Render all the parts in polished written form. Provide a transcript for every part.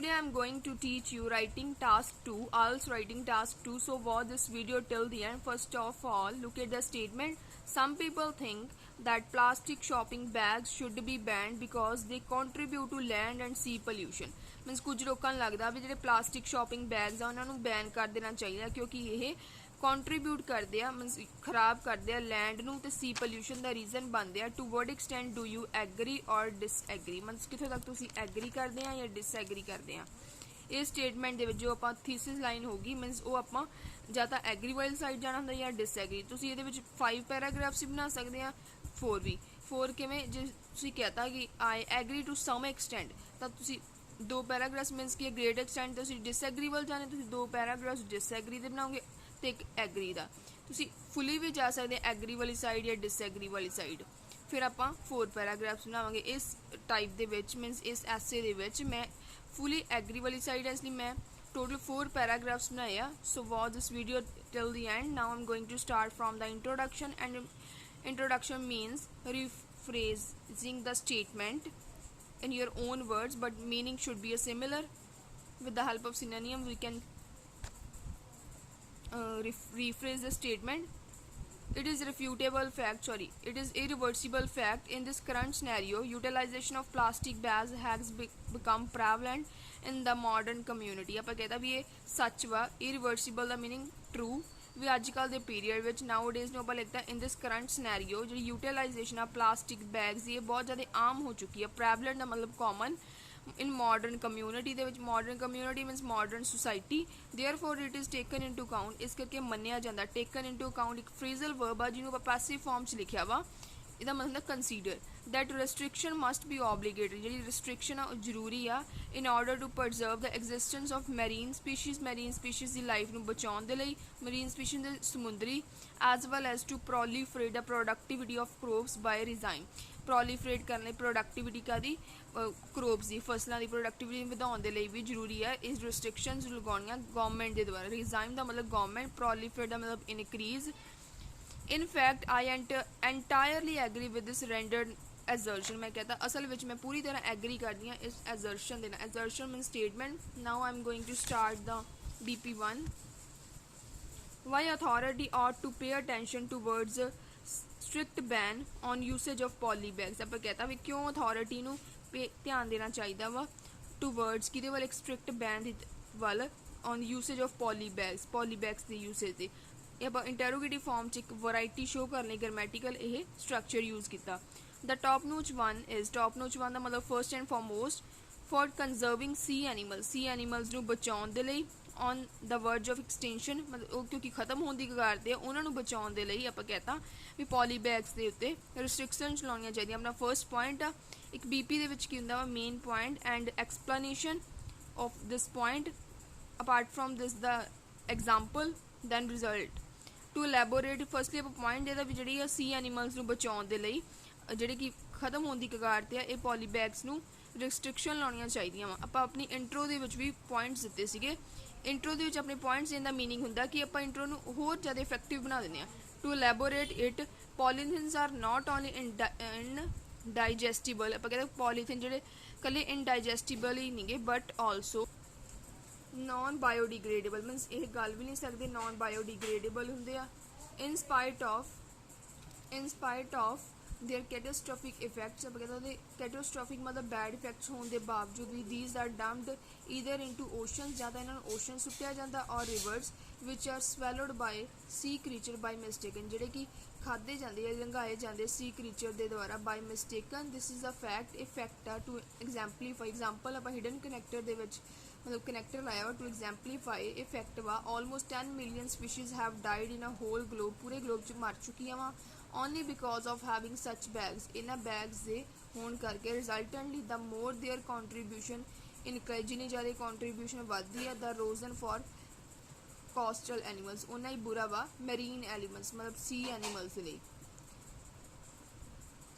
Today I am going to teach you writing task 2, IELTS writing task 2. So watch this video till the end. First of all, look at the statement. Some people think that plastic shopping bags should be banned because they contribute to land and sea pollution. Means ਕੁਝ ਲੋਕਾਂ ਨੂੰ ਲੱਗਦਾ ਵੀ ਜਿਹੜੇ plastic shopping bags ਆ ਉਹਨਾਂ ਨੂੰ ban ਕਰ ਦੇਣਾ ਚਾਹੀਦਾ ਕਿਉਂਕਿ ਇਹ ਕੰਟਰੀਬਿਊਟ ਕਰਦੇ ਆ ਮੀਨਸ ਖਰਾਬ ਕਰਦੇ ਆ ਲੈਂਡ ਨੂੰ ਤੇ ਸੀ ਪੋਲਿਊਸ਼ਨ ਦਾ ਰੀਜ਼ਨ ਬਣਦੇ ਆ to what extent do you agree or disagree means ਕਿੱਥੋਂ ਤੱਕ ਤੁਸੀਂ ਐਗਰੀ ਕਰਦੇ ਆ ਜਾਂ ਡਿਸਐਗਰੀ ਕਰਦੇ ਆ ਇਸ ਸਟੇਟਮੈਂਟ ਦੇ ਵਿੱਚ ਜੋ ਆਪਾਂ ਥੀਸਿਸ ਲਾਈਨ ਹੋਗੀ ਮੀਨਸ ਉਹ ਆਪਾਂ ਜਾਂ ਤਾਂ ਐਗਰੀ ਵਾਲੀ ਸਾਈਡ ਜਾਣਾ ਹੁੰਦਾ ਜਾਂ ਡਿਸਐਗਰੀ ਤੁਸੀਂ ਇਹਦੇ ਵਿੱਚ 5 ਪੈਰਾਗ੍ਰਾਫਸ ਵੀ ਬਣਾ ਸਕਦੇ ਆ 4 ਵੀ 4 ਕਿਵੇਂ ਜੇ ਤੁਸੀਂ ਕਹਤਾ ਕਿ I agree to some extent ਤਾਂ ਤੁਸੀਂ 2 ਪੈਰਾਗ੍ਰਾਫਸ ਮੀਨਸ ਕਿ ਗ੍ਰੇਟ ਐਕਸਟੈਂਟ ਤੁਸੀਂ ਡਿਸਐਗਰੀ ਵੱਲ ਜਾਣੇ ਤੁਸੀਂ 2 ਪੈਰਾਗ੍ਰਾਫਸ ਡਿਸਐਗਰੀ ਦੇ ਬਣਾਓਗੇ ਤੇ ਇੱਕ ਐਗਰੀ ਦਾ ਤੁਸੀਂ ਫੁੱਲੀ ਵੀ ਜਾ ਸਕਦੇ ਐਗਰੀ ਵਾਲੀ ਸਾਈਡ ਜਾਂ ਡਿਸਐਗਰੀ ਵਾਲੀ ਸਾਈਡ ਫਿਰ ਆਪਾਂ 4 ਪੈਰਾਗ੍ਰਾਫਸ ਬਣਾਵਾਂਗੇ ਇਸ ਟਾਈਪ ਦੇ ਵਿੱਚ ਮੀਨਸ ਇਸ ਐਸੇ ਦੇ ਵਿੱਚ ਮੈਂ ਫੁੱਲੀ ਐਗਰੀ ਵਾਲੀ ਸਾਈਡ ਇਸ ਲਈ ਮੈਂ total 4 paragraphs ਬਣਾਏ ਆ so watch this video till the end. Now I'm going to start from the introduction, and introduction means rephrasing the statement in your own words but meaning should be a similar. With the help of synonym we can rephrase the statement. It is irreversible fact in this current scenario utilization of plastic bags has become prevalent in the modern community. ਆਪਾਂ कहता भी ये सच वा irreversible ਦਾ meaning true ਵੀ ਅੱਜ ਕੱਲ ਦੇ period ਵਿੱਚ nowadays ਨੂੰ ਆਪਾਂ ਲਿਖਦਾ in this current scenario ਜਿਹੜੀ utilization ਆ plastic bags ਇਹ ਬਹੁਤ ਜ਼ਿਆਦਾ ਆਮ ਹੋ ਚੁੱਕੀ ਹੈ prevalent ਦਾ ਮਤਲਬ common in modern community ਦੇ ਵਿੱਚ modern community means modern society therefore it is taken into account ਇਸ ਕਰਕੇ ਮੰਨਿਆ ਜਾਂਦਾ taken into account ਇੱਕ phrasal verb ਆ ਜਿਹਨੂੰ ਆਪਾਂ passive form 'ਚ ਲਿਖਿਆ ਵਾ ਇਹਦਾ ਮਤਲਬ consider that restriction must be obligatory ਜਿਹੜੀ restriction ਆ ਉਹ ਜ਼ਰੂਰੀ ਆ in order to preserve the existence of marine species the life ਨੂੰ ਬਚਾਉਣ ਦੇ ਲਈ marine species ਦੇ ਸਮੁੰਦਰੀ as well as to proliferate the productivity of crops by resign proliferate ਕਰਨ ਲਈ ਪ੍ਰੋਡਕਟਿਵਿਟੀ ਕਾਦੀ ਕ੍ਰੋਪਸ ਦੀ ਫਸਲਾਂ ਦੀ ਪ੍ਰੋਡਕਟਿਵਿਟੀ ਵਧਾਉਣ ਦੇ ਲਈ ਵੀ ਜ਼ਰੂਰੀ ਹੈ ਇਸ ਰਿਸਟ੍ਰਿਕਸ਼ਨਸ ਲਗਾਉਣੀਆਂ ਗਵਰਨਮੈਂਟ ਦੇ ਦੁਆਰਾ ਰਿਜ਼ਾਈਨ ਦਾ ਮਤਲਬ ਗਵਰਨਮੈਂਟ ਪ੍ਰੋਲੀਫਰੇਟ ਦਾ ਮਤਲਬ increase in fact I entirely agree with this rendered assertion मैं कहता असल विच मैं पूरी तरह एग्री करती हाँ इस assertion देना assertion means statement. Now I'm going to start the BP1. Why authority ought to pay attention towards a strict ban on usage of poly bags. ਆਪਾਂ कहता भी क्यों authority ਨੂੰ ਧਿਆਨ ਦੇਣਾ ਚਾਹੀਦਾ ਵਾ towards ਕਿਹਦੇ ਵੱਲ ਇੱਕ strict ban ਦੀ ਵੱਲ on usage of poly bags the usage ਦੀ ਇਹ ਆਪਾਂ ਇੰਟਰੋਗੇਟਿਵ ਫਾਰਮ 'ਚ ਇੱਕ ਵੈਰਾਈਟੀ ਸ਼ੋ ਕਰਨ ਲਈ ਗ੍ਰਾਮੈਟੀਕਲ ਇਹ ਸਟਰਕਚਰ ਯੂਜ਼ ਕੀਤਾ ਦ ਟੌਪ ਨੋਚ 1 ਦਾ ਮਤਲਬ first and foremost for conserving sea animals ਨੂੰ ਬਚਾਉਣ ਦੇ ਲਈ on the verge of extinction ਮਤਲਬ ਉਹ ਕਿਉਂਕਿ ਖਤਮ ਹੋਣ ਦੀ ਕਗਾਰ 'ਤੇ ਉਹਨਾਂ ਨੂੰ ਬਚਾਉਣ ਦੇ ਲਈ ਆਪਾਂ ਕਹਤਾ ਵੀ ਪੋਲੀ ਬੈਗਸ ਦੇ ਉੱਤੇ ਰਿਸਟ੍ਰਿਕਸ਼ਨਸ ਲਾਉਣੀਆਂ ਚਾਹੀਦੀਆਂ ਆਪਣਾ ਫਰਸਟ ਪੁਆਇੰਟ ਆ ਇੱਕ ਬੀਪੀ ਦੇ ਵਿੱਚ ਕੀ ਹੁੰਦਾ ਵਾ main point and explanation of this point apart from this the example then result to elaborate firstly ਆਪਾਂ ਪੁਆਇੰਟ ਇਹਦਾ ਵੀ ਜਿਹੜੀ ਆ ਸੀ ਐਨੀਮਲਸ ਨੂੰ ਬਚਾਉਣ ਦੇ ਲਈ ਜਿਹੜੇ ਕਿ ਖਤਮ ਹੋਣ ਦੀ ਕਗਾਰ 'ਤੇ ਆ ਇਹ ਪੋਲੀ ਬੈਗਸ ਨੂੰ ਰਿਸਟ੍ਰਿਕਸ਼ਨ ਲਾਉਣੀਆਂ ਚਾਹੀਦੀਆਂ ਵਾ ਆਪਾਂ ਆਪਣੀ ਇੰਟਰੋ ਦੇ ਵਿੱਚ ਵੀ ਪੁਆਇੰਟਸ ਦਿੱਤੇ ਸੀਗੇ ਇੰਟਰੋ ਦੇ ਵਿੱਚ ਆਪਣੇ ਪੁਆਇੰਟਸ ਇਹਦਾ ਮੀਨਿੰਗ ਹੁੰਦਾ ਕਿ ਆਪਾਂ ਇੰਟਰੋ ਨੂੰ ਹੋਰ ਜ਼ਿਆਦਾ ਇਫੈਕਟਿਵ ਬਣਾ ਦਿੰਦੇ ਹਾਂ to elaborate it polythenes are not only indigestible ਆਪਾਂ ਕਹਿੰਦੇ ਪੋਲੀਥੀਨ ਜਿਹੜੇ ਇਕੱਲੇ ਇਨਡਾਈਜੈਸਟੀਬਲ ਹੀ ਨਹੀਂਗੇ but also non biodegradable means ਇਹ ਗੱਲ ਵੀ ਨਹੀਂ ਸਕਦੇ ਨॉन ਬਾਇਓਡੀਗ੍ਰੇਡੇਬਲ ਹੁੰਦੇ ਆ in spite of their catastrophic effects ਆਪਾਂ ਕਹਿੰਦੇ ਉਹਦੇ कैटास्ट्रोफिक ਮਤਲਬ ਬੈਡ ਇਫੈਕਟਸ ਹੋਣ ਦੇ ਬਾਵਜੂਦ ਵੀ these are dumped either into oceans ਜਾਂ ਤਾਂ ਇਹਨਾਂ ਨੂੰ ਓਸ਼ਨ ਸੁੱਟਿਆ ਜਾਂਦਾ ਔਰ reverse which are swallowed by sea creature by mistaken ਜਿਹੜੇ ਕਿ ਖਾਦੇ ਜਾਂਦੇ ਜਾਂ ਲੰਘਾਏ ਜਾਂਦੇ sea creature ਦੇ ਦੁਆਰਾ by mistaken this is a fact effect to exemplify example ਆਪਾਂ hidden connector ਦੇ ਵਿੱਚ मतलब कनेक्टर लाया वा टू एग्जाम्पलीफाई इफेक्ट वा almost 10 million species have died in a whole globe पूरे ग्लोब च मर चुकी वा only because of having such bags इन्हां बैग्स दे होने करके resultantly the more their contribution increase जिन्नी ज़्यादा कॉन्ट्रीब्यूशन वधदी है the reason for coastal animals उन्ना ही बुरा वा मैरीन एलीमेंट्स मतलब सी एनीमल्स लई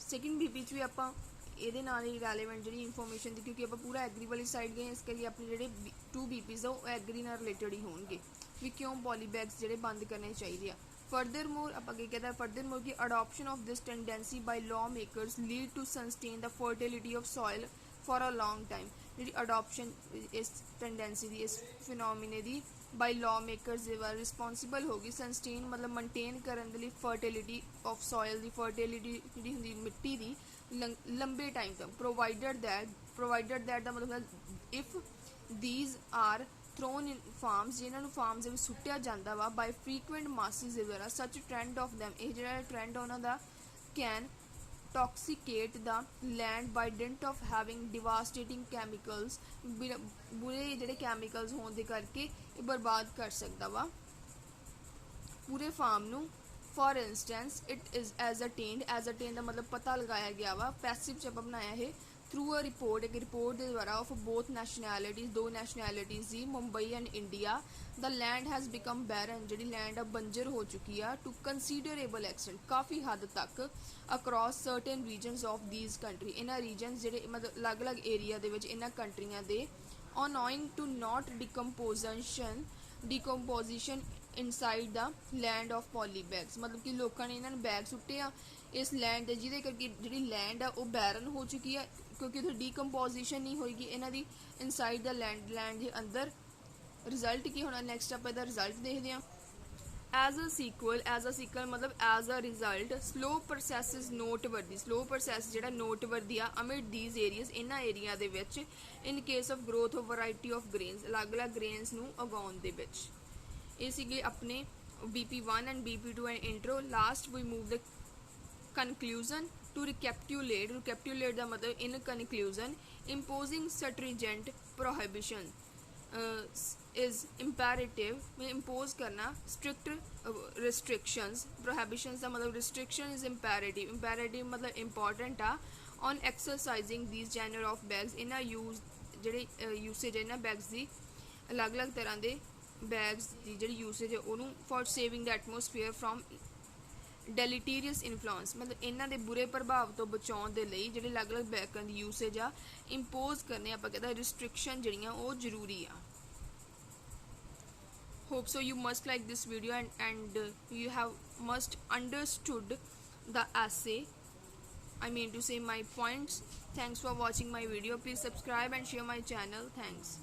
सैकेंड बीपी च भी आपां ਇਹਦੇ ਨਾਲ ਹੀ ਰੈਲੇਵੈਂਟ ਜਿਹੜੀ ਇਨਫੋਰਮੇਸ਼ਨ ਦੀ ਕਿਉਂਕਿ ਆਪਾਂ ਪੂਰਾ ਐਗਰੀ ਵਾਲੀ ਸਾਈਡ ਗਏ ਇਸ ਕਰਕੇ ਆਪਣੇ ਜਿਹੜੇ 2 ਬੀਪੀਜ਼ ਆ ਉਹ ਐਗਰੀ ਨਾਲ ਰਿਲੇਟਡ ਹੀ ਹੋਣਗੇ ਵੀ ਕਿਉਂ ਪੋਲੀ ਬੈਗਸ ਜਿਹੜੇ ਬੰਦ ਕਰਨੇ ਚਾਹੀਦੇ ਆ ਫਰਦਰਮੋਰ ਆਪਾਂ ਕੀ ਕਹਿੰਦਾ ਫਰਦਰਮੋਰ ਕਿ adoption of this tendency by law makers lead to sustain the fertility of soil for a long time ਜਿਹੜੀ ਅਡੋਪਸ਼ਨ ਇਸ ਟੈਂਡੈਂਸੀ ਦੀ, ਇਸ ਫਿਨੋਮੀਨੇ ਦੀ ਬਾਈ ਲਾਅ ਮੇਕਰਸ ਦੇ ਵਾਰ ਰਿਸਪੌਂਸੀਬਲ ਹੋਗੀ ਸਸਟੇਨ ਮਤਲਬ ਮੇਨਟੇਨ ਕਰਨ ਦੇ ਲਈ ਫਰਟੀਲਿਟੀ ਆਫ ਸੋਇਲ ਦੀ, ਫਰਟੀਲਿਟੀ ਜਿਹੜੀ ਹੁੰਦੀ ਮਿੱਟੀ ਦੀ ਲੰਬੇ ਟਾਈਮ ਤੱਕ, ਪ੍ਰੋਵਾਈਡਡ ਦੈਟ ਦਾ ਮਤਲਬ if these are thrown in farms, ਜਿਨ੍ਹਾਂ ਨੂੰ ਫਾਰਮਸ ਦੇ ਵਿੱਚ ਸੁੱਟਿਆ ਜਾਂਦਾ ਵਾ ਬਾਈ ਫਰੀਕੁਐਂਟ ਮਾਸਿਸ ਦੇ ਦੁਆਰਾ, ਸੱਚ ਟ੍ਰੈਂਡ ਆਫ them, ਇਹ ਜਿਹੜਾ ਟ੍ਰੈਂਡ ਉਹਨਾਂ ਦਾ can toxicate the land by dint of having devastating chemicals, ਬੁਰੇ ਜਿਹੜੇ ਕੈਮੀਕਲਸ ਹੋਣ ਦੇ ਕਰਕੇ ਇਹ ਬਰਬਾਦ ਕਰ ਸਕਦਾ ਵਾ ਪੂਰੇ ਫਾਰਮ ਨੂੰ। For instance it is ascertained ਦਾ ਮਤਲਬ ਪਤਾ ਲਗਾਇਆ ਗਿਆ ਵਾ, ਪੈਸਿਵ ਚ ਆਪਾਂ ਬਣਾਇਆ ਇਹ ਥਰੂ ਅ ਰਿਪੋਰਟ, ਇੱਕ ਰਿਪੋਰਟ ਦੇ ਦੁਆਰਾ ਆਫ ਬੋਥ ਨੈਸ਼ਨੈਲਿਟੀਜ਼, ਦੋ ਨੈਸ਼ਨੈਲਿਟੀਜ਼ ਦੀ, Mumbai and India. The land has become barren, ਜਿਹੜੀ ਲੈਂਡ ਆ ਬੰਜਰ ਹੋ ਚੁੱਕੀ ਆ ਟੂ ਕੰਸੀਡਰੇਬਲ ਐਕਸਟੈਂਟ, ਕਾਫੀ ਹੱਦ ਤੱਕ across certain regions of these country, ਇਹਨਾਂ ਰੀਜਨਸ ਜਿਹੜੇ ਮਤਲਬ ਅਲੱਗ-ਅਲੱਗ ਏਰੀਆ ਦੇ ਵਿੱਚ ਇਹਨਾਂ ਕੰਟਰੀਆਂ ਦੇ on owing to not decomposition inside the land of poly bags, ਮਤਲਬ ਕਿ ਲੋਕਾਂ ਨੇ ਇਹਨਾਂ ਨੂੰ ਬੈਗ ਸੁੱਟੇ ਆ ਇਸ ਲੈਂਡ ਦੇ, ਜਿਹਦੇ ਕਰਕੇ ਜਿਹੜੀ ਲੈਂਡ ਆ ਉਹ ਬੈਰਨ ਹੋ ਚੁੱਕੀ ਆ ਕਿਉਂਕਿ ਉੱਥੇ ਡੀਕੰਪੋਜੀਸ਼ਨ ਨਹੀਂ ਹੋਏਗੀ ਇਹਨਾਂ ਦੀ ਇਨਸਾਈਡ ਦਾ ਲੈਂਡ ਦੇ ਅੰਦਰ। ਰਿਜ਼ਲਟ ਕੀ ਹੋਣਾ, ਨੈਕਸਟ ਆਪਾਂ ਇਹਦਾ ਰਿਜ਼ਲਟ ਦੇਖਦੇ ਹਾਂ। ਐਜ਼ ਅ ਸੀਕੁਅਲ ਮਤਲਬ as a result slow process is noteworthy, slow process ਜਿਹੜਾ ਨੋਟਵਰਦੀ ਆ ਅਮਿਡ ਦੀਜ਼ ਏਰੀਆਜ਼, ਇਹਨਾਂ ਏਰੀਆ ਦੇ ਵਿੱਚ in case of growth of variety of grains, ਅਲੱਗ-ਅਲੱਗ ਗ੍ਰੇਨਸ ਨੂੰ ਉਗਾਉਣ ਦੇ ਵਿੱਚ। ਇਹ ਸੀਗੇ ਆਪਣੇ BP1 and BP2 and intro. Last we move the conclusion to recapitulate ਦਾ ਮਤਲਬ in conclusion imposing stringent prohibition is imperative, impose ਕਰਨਾ strict restrictions, prohibitions ਦਾ ਮਤਲਬ restriction is imperative ਮਤਲਬ important ਆ on exercising these genre of bags, ਇਹਨਾਂ use ਜਿਹੜੇ usage ਇਹਨਾਂ bags ਦੀ ਅਲੱਗ-ਅਲੱਗ ਤਰ੍ਹਾਂ ਦੇ bags ਦੀ ਜਿਹੜੀ usage ਹੈ ਉਹਨੂੰ for saving the atmosphere from deleterious influence, ਮਤਲਬ ਇਹਨਾਂ ਦੇ ਬੁਰੇ ਪ੍ਰਭਾਵ ਤੋਂ ਬਚਾਉਣ ਦੇ ਲਈ ਜਿਹੜੇ ਅਲੱਗ-ਅਲੱਗ ਬੈਗਾਂ ਦੀ ਯੂਸੇਜ ਆ ਇੰਪੋਜ਼ ਕਰਨੇ, ਆਪਾਂ ਕਹਿੰਦਾ ਰਿਸਟ੍ਰਿਕਸ਼ਨ ਜਿਹੜੀਆਂ ਉਹ ਜ਼ਰੂਰੀ ਆ। hope so you must like this video and you have must understood the essay, I mean to say my points. Thanks for watching my video. Please subscribe and share my channel. Thanks.